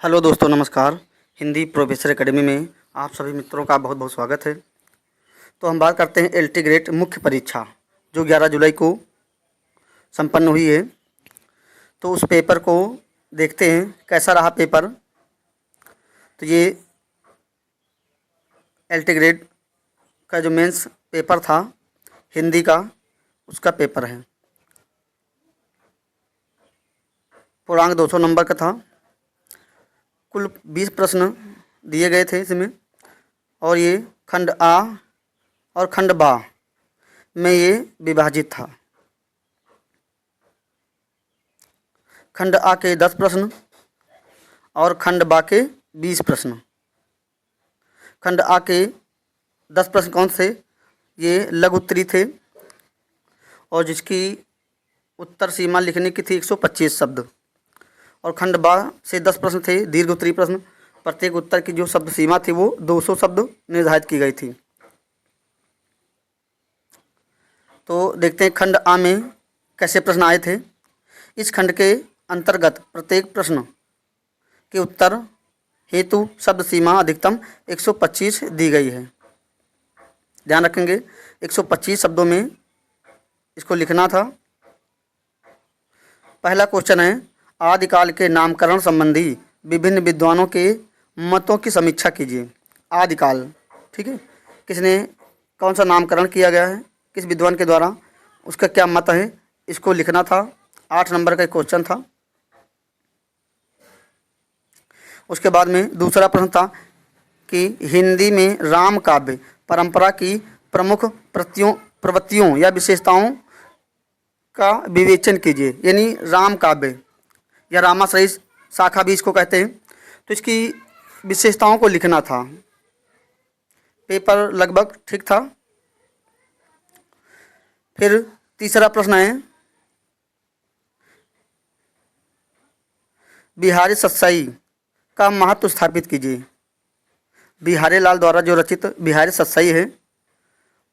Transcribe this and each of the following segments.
Hello दोस्तों, नमस्कार। Hindi professor academy में आप सभी मित्रों का बहुत बहुत स्वागत है। तो हम बात करते हैं एलटी ग्रेड मुख्य परीक्षा जो 11 जुलाई को संपन्न हुई है। तो उस पेपर को देखते हैं कैसा रहा पेपर। तो ये एलटी ग्रेड का जो मेंस पेपर था हिंदी का, उसका पेपर है। पूर्णांक 200 नंबर का था। कुल 20 प्रश्न दिए गए थे इसमें, और ये खंड आ और खंड बा में ये विभाजित था। खंड आ के 10 प्रश्न और खंड बा के 20 प्रश्न। खंड आ के 10 प्रश्न कौन थे? ये लघु उत्तरी थे, और जिसकी उत्तर सीमा लिखने की थी 125 शब्द। और खंड बा से 10 प्रश्न थे दीर्घ उत्तरी प्रश्न। प्रत्येक उत्तर की जो शब्द सीमा थी वो 200 शब्द निर्धारित की गई थी। तो देखते हैं खंड आ में कैसे प्रश्न आए थे। इस खंड के अंतर्गत प्रत्येक प्रश्न के उत्तर हेतु शब्द सीमा अधिकतम 125 दी गई है। ध्यान रखेंगे, 125 शब्दों में इसको लिखना था। पहला क्वेश्चन है, आदिकाल के नामकरण संबंधी विभिन्न विद्वानों के मतों की समीक्षा कीजिए। आदिकाल, ठीक है, किसने कौन सा नामकरण किया गया है, किस विद्वान के द्वारा, उसका क्या मत है, इसको लिखना था। 8 नंबर का क्वेश्चन था। उसके बाद में दूसरा प्रश्न था कि हिंदी में राम काव्य परंपरा की प्रमुख प्रवृत्तियों या विशेषताओं का विवेचन कीजिए। यानी राम काव्य या रामाश्रयी शाखा भी इसको कहते हैं। तो इसकी विशेषताओं को लिखना था। पेपर लगभग ठीक था। फिर तीसरा प्रश्न है, बिहारी सतसाई का महत्व स्थापित कीजिए। बिहारी लाल द्वारा जो रचित बिहारी सतसाई है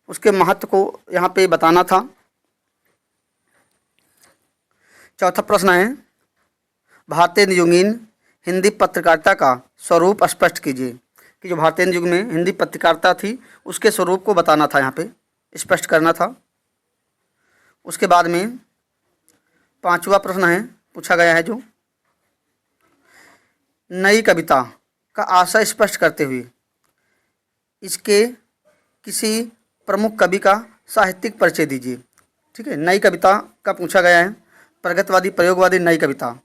उसके महत्व को यहाँ पे बताना था। चौथा प्रश्न है, भारतीय युगीन हिंदी पत्रकारिता का स्वरूप स्पष्ट कीजिए। कि जो भारतीय युग में हिंदी पत्रकारिता थी उसके स्वरूप को बताना था, यहाँ पे स्पष्ट करना था। उसके बाद में पांचवा प्रश्न है, पूछा गया है जो नई कविता का आशय स्पष्ट करते हुए इसके किसी प्रमुख कवि का साहित्यिक परिचय दीजिए। ठीक है, नई कविता का पूछा गया है। प्रगतिवादी, प्रयोगवादी, नई कविता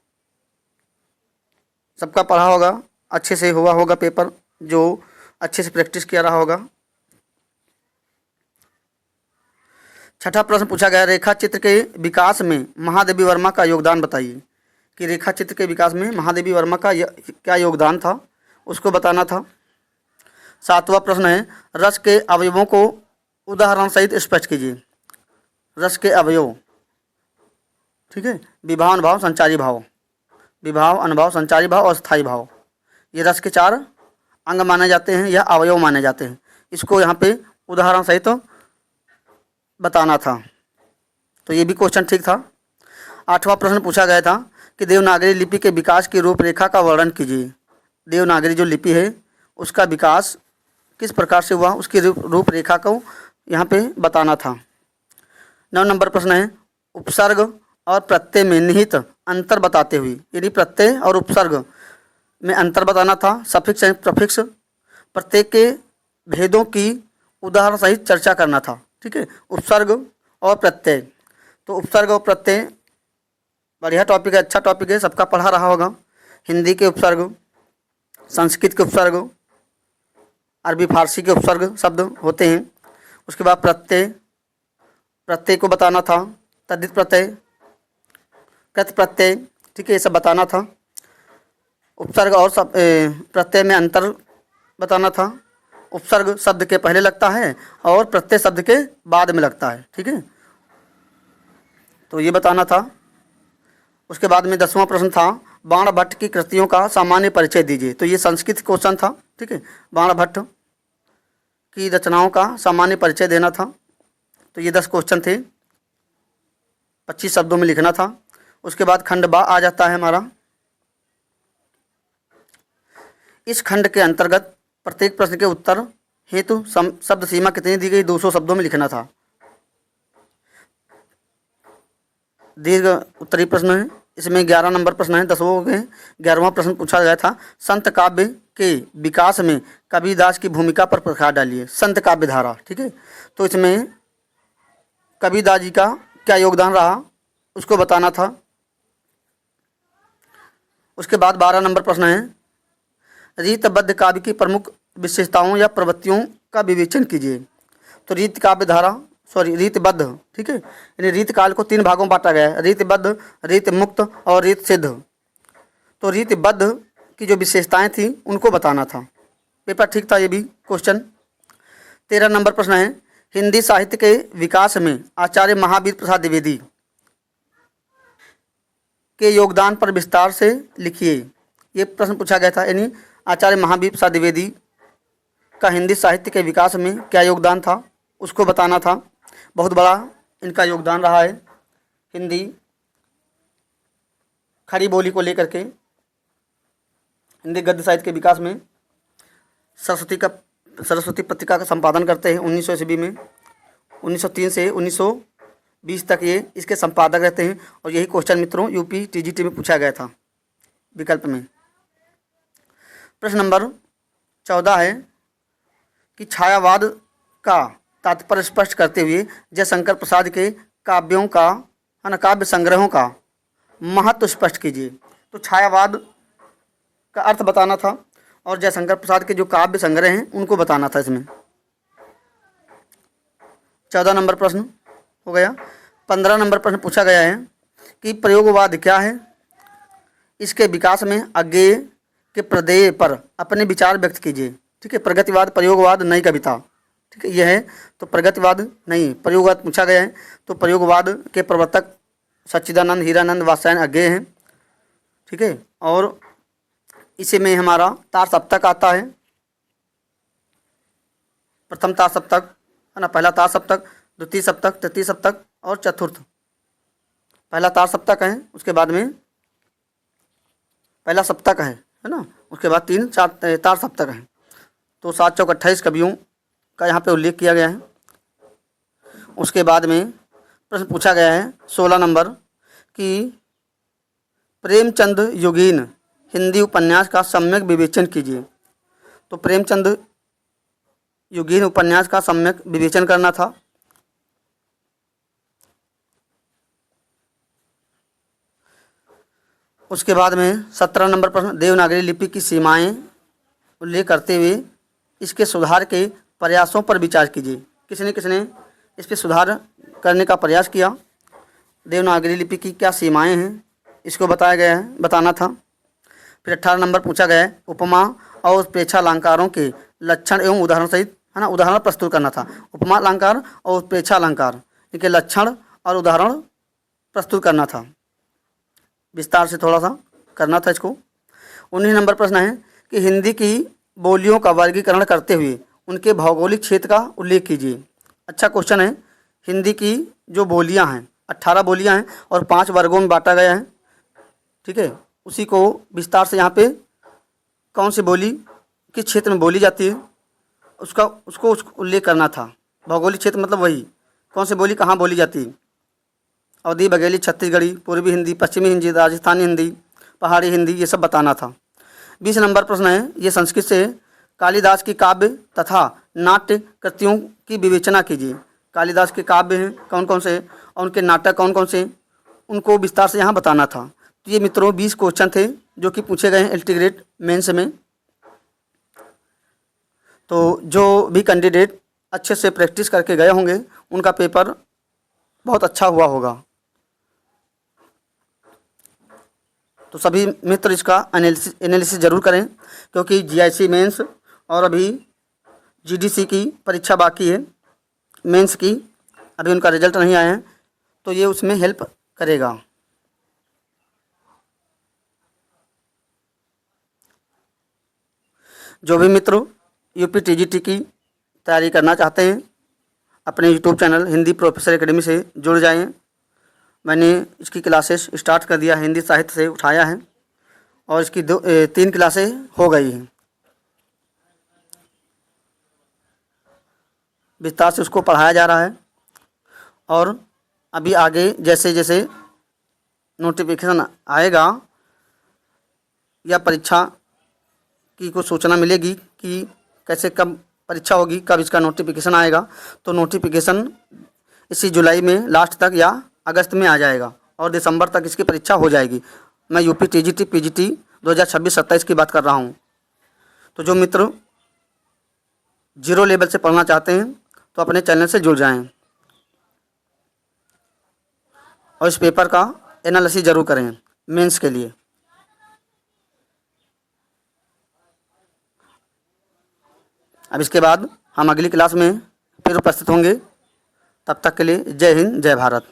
सबका पढ़ा होगा, अच्छे से हुआ होगा पेपर, जो अच्छे से प्रैक्टिस किया रहा होगा। छठा प्रश्न पूछा गया, रेखा चित्र के विकास में महादेवी वर्मा का योगदान बताइए। कि रेखा चित्र के विकास में महादेवी वर्मा का क्या योगदान था, उसको बताना था। सातवां प्रश्न है, रस के अवयवों को उदाहरण सहित स्पष्ट कीजिए। रस के अवयव, ठीक है, विभाव, अनुभाव, संचारी भाव। विभाव, अनुभाव, संचारी भाव और स्थायी भाव, ये रस के 4 अंग माने जाते हैं या अवयव माने जाते हैं। इसको यहाँ पे उदाहरण सहित तो बताना था। तो ये भी क्वेश्चन ठीक था। 8वां प्रश्न पूछा गया था कि देवनागरी लिपि के विकास की रूपरेखा का वर्णन कीजिए। देवनागरी जो लिपि है उसका विकास किस प्रकार से हुआ, उसकी रूपरेखा को यहाँ पे बताना था। 9 नंबर प्रश्न है, उपसर्ग और प्रत्यय में निहित अंतर बताते हुए। यदि प्रत्यय और उपसर्ग में अंतर बताना था। सफिक्स एंड प्रफिक्स, प्रत्येक के भेदों की उदाहरण सहित चर्चा करना था। ठीक है, उपसर्ग और प्रत्यय। तो उपसर्ग और प्रत्यय बढ़िया टॉपिक है, अच्छा टॉपिक है, सबका पढ़ा रहा होगा। हिंदी के उपसर्ग, संस्कृत के उपसर्ग, अरबी फारसी के उपसर्ग शब्द होते हैं। उसके बाद प्रत्यय, प्रत्यय को बताना था। तद्धित प्रत्यय, कृत प्रत्यय, ठीक है, ये सब बताना था। उपसर्ग और प्रत्यय में अंतर बताना था। उपसर्ग शब्द के पहले लगता है और प्रत्यय शब्द के बाद में लगता है। ठीक है, तो ये बताना था। उसके बाद में 10वां प्रश्न था, बाणभट्ट की कृतियों का सामान्य परिचय दीजिए। तो ये संस्कृत क्वेश्चन था। ठीक है, बाणभट्ट की रचनाओं का सामान्य परिचय देना था। तो ये 10 क्वेश्चन थे, 25 शब्दों में लिखना था। उसके बाद खंड बा आ जाता है हमारा। इस खंड के अंतर्गत प्रत्येक प्रश्न के उत्तर हेतु शब्द सीमा कितनी दी गई? 200 शब्दों में लिखना था। दीर्घ उत्तरीय प्रश्न है, इसमें 11 नंबर प्रश्न है, 10 के 11वां प्रश्न पूछा गया था। संत काव्य के विकास में कबीरदास की भूमिका पर प्रकाश डालिए। संत काव्य धारा, ठीक है, तो इसमें कबीरदास जी का क्या योगदान रहा उसको बताना था। उसके बाद 12 नंबर प्रश्न है, रीतबद्ध काव्य की प्रमुख विशेषताओं या प्रवृत्तियों का विवेचन कीजिए। तो रीतबद्ध, ठीक है, यानी रीत काल को 3 भागों में बांटा गया है, रीतबद्ध, रीत मुक्त और रीत सिद्ध। तो रीतबद्ध की जो विशेषताएं थी उनको बताना था। पेपर ठीक था ये भी क्वेश्चन। 13 नंबर प्रश्न है, हिंदी साहित्य के विकास में आचार्य महावीर प्रसाद द्विवेदी के योगदान पर विस्तार से लिखिए। ये प्रश्न पूछा गया था, यानी आचार्य महावीर प्रसाद द्विवेदी का हिंदी साहित्य के विकास में क्या योगदान था उसको बताना था। बहुत बड़ा इनका योगदान रहा है हिंदी खड़ी बोली को लेकर के, हिंदी गद्य साहित्य के विकास में। सरस्वती पत्रिका का संपादन करते हैं 1900 ईस्वी में, 1903 से 1920 तक ये इसके संपादक रहते हैं। और यही क्वेश्चन मित्रों यूपी टीजीटी में पूछा गया था विकल्प में। प्रश्न नंबर 14 है कि छायावाद का तात्पर्य स्पष्ट करते हुए जयशंकर प्रसाद के काव्यों का काव्य संग्रहों का महत्व स्पष्ट कीजिए। तो छायावाद का अर्थ बताना था और जयशंकर प्रसाद के जो काव्य संग्रह हैं उनको बताना था इसमें। 14 नंबर प्रश्न हो गया। 15 नंबर प्रश्न पूछा गया है कि प्रयोगवाद क्या है? इसके विकास में अज्ञेय के प्रदेय पर अपने विचार व्यक्त कीजिए। ठीक है, प्रगतिवाद, प्रयोगवाद, नई कविता, ठीक है, यह है। तो प्रगतिवाद नहीं, प्रयोगवाद पूछा गया है। तो प्रयोगवाद के प्रवर्तक सच्चिदानंद, हीरानंद, वात्स्यायन अज्ञेय हैं। ठीक है, और इसी में हमारा तार सप्तक आता है। प्रथम तार सप्तक है ना, पहला तार सप्तक, द्वितीय सप्तक, तृतीय सप्तक और चतुर्थ। पहला तार सप्तक है, उसके बाद में पहला सप्तक है ना, उसके बाद 3-4 तार सप्तक हैं। तो 7 चौक 28 कवियों का यहाँ पे उल्लेख किया गया है। उसके बाद में प्रश्न पूछा गया है 16 नंबर कि प्रेमचंद योगीन हिंदी उपन्यास का सम्यक विवेचन कीजिए। तो प्रेमचंद योगीन उपन्यास का सम्यक विवेचन करना था। उसके बाद में 17 नंबर प्रश्न, देवनागरी लिपि की सीमाएं उल्लेख करते हुए इसके सुधार के प्रयासों पर विचार कीजिए। किसने किसने इस पर सुधार करने का प्रयास किया? देवनागरी लिपि की क्या सीमाएं हैं इसको बताया गया है, बताना था। फिर 18 नंबर पूछा गया है उपमा और प्रेक्षालंकारों के लक्षण एवं उदाहरण सहित है ना, उदाहरण प्रस्तुत करना था। उपमा अलंकार और प्रेक्षालंकार इनके लक्षण और उदाहरण प्रस्तुत करना था, विस्तार से थोड़ा सा करना था इसको। 19 नंबर प्रश्न है कि हिंदी की बोलियों का वर्गीकरण करते हुए उनके भौगोलिक क्षेत्र का उल्लेख कीजिए। अच्छा क्वेश्चन है। हिंदी की जो बोलियां हैं 18 बोलियां हैं और 5 वर्गों में बांटा गया है। ठीक है, उसी को विस्तार से यहाँ पे कौन सी बोली किस क्षेत्र में बोली जाती है उसको उल्लेख करना था। भौगोलिक क्षेत्र मतलब वही कौन सी बोली कहाँ बोली जाती है। अवधी, बघेली, छत्तीसगढ़ी, पूर्वी हिंदी, पश्चिमी हिंदी, राजस्थानी हिंदी, पहाड़ी हिंदी, ये सब बताना था। 20 नंबर प्रश्न है, ये संस्कृत से कालिदास की काव्य तथा नाट्य कृतियों की विवेचना कीजिए। कालिदास के काव्य हैं कौन कौन से और उनके नाटक कौन कौन से, उनको विस्तार से यहाँ बताना था। तो ये मित्रों 20 क्वेश्चन थे जो कि पूछे गए हैं इंटीग्रेट मेंस में। तो जो भी कैंडिडेट अच्छे से प्रैक्टिस करके गए होंगे उनका पेपर बहुत अच्छा हुआ होगा। तो सभी मित्र इसका एनालिसिस जरूर करें, क्योंकि जीआईसी मेंस और अभी जीडीसी की परीक्षा बाकी है, मेंस की अभी उनका रिजल्ट नहीं आया है, तो ये उसमें हेल्प करेगा। जो भी मित्र यूपी टीजीटी की तैयारी करना चाहते हैं अपने YouTube channel Hindi professor academy से जुड़ जाएं। मैंने इसकी क्लासेस स्टार्ट कर दिया, हिंदी साहित्य से उठाया है और इसकी 3 क्लासें हो गई हैं। विस्तार से उसको पढ़ाया जा रहा है। और अभी आगे जैसे जैसे नोटिफिकेशन आएगा या परीक्षा की कुछ सूचना मिलेगी कि कैसे कब परीक्षा होगी, कब इसका नोटिफिकेशन आएगा, तो नोटिफिकेशन इसी जुलाई में लास्ट तक या अगस्त में आ जाएगा और दिसंबर तक इसकी परीक्षा हो जाएगी। मैं यूपी टीजीटी पीजीटी 2026-27 की बात कर रहा हूँ। तो जो मित्र जीरो लेवल से पढ़ना चाहते हैं तो अपने चैनल से जुड़ जाएं और इस पेपर का एनालिसिस ज़रूर करें मेंस के लिए। अब इसके बाद हम अगली क्लास में फिर उपस्थित होंगे। तब तक के लिए जय हिंद, जय भारत।